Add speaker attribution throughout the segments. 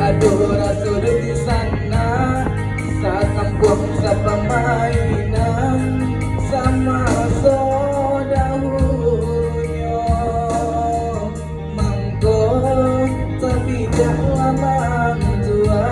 Speaker 1: adora sudut di sana, sa kampung sa pamainan sama saudahulnya. Mangko tapi dah lama tua.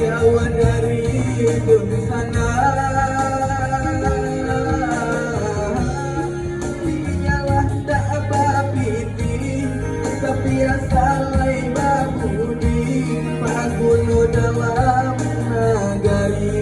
Speaker 1: Jawa dari sana, dialah tak babiti, tapi asalai babudi, paguno dalam nagari.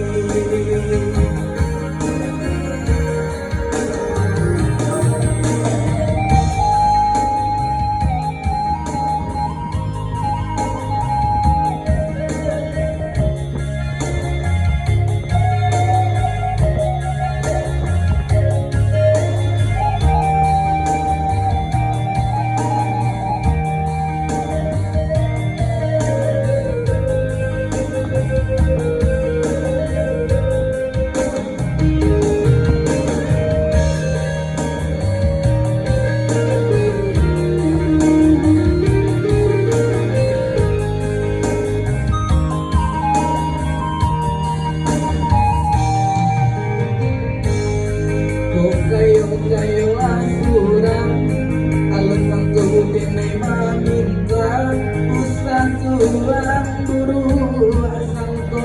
Speaker 1: Kayo asurang alon ang tubig na'y mamintang usang tulang buru asang ko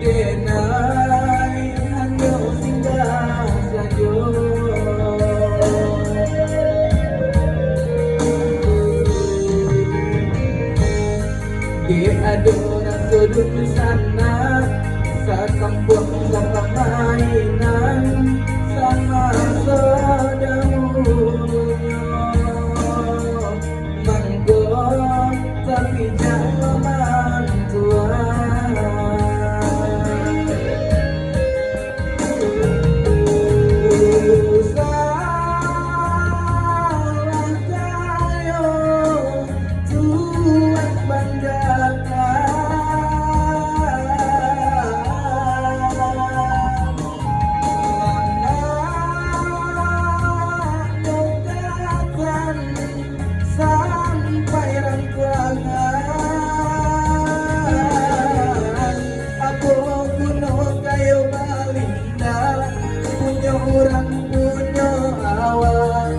Speaker 1: denay hanyo singgah sayo. Di aduna sudut sana sa kampung sa pamainan sama saudahulnya. Manggo tapi jangan tua. Salah kayo tuan banggakan. Sampai rangkuangan, aku kuno kayo balinda, punya orang punya awak,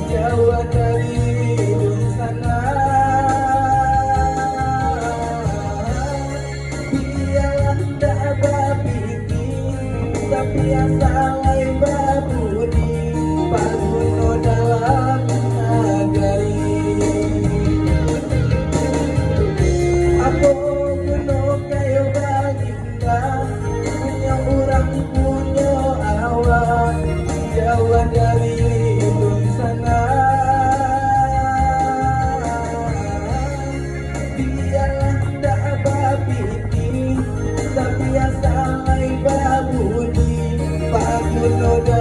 Speaker 1: Jawa dari sana. Biarlah tak babiti, tapi asalai babudi, paguno dalam nagari. Jawa dari sana, biarlah tak babiti, tapi asalai babudi, paguno.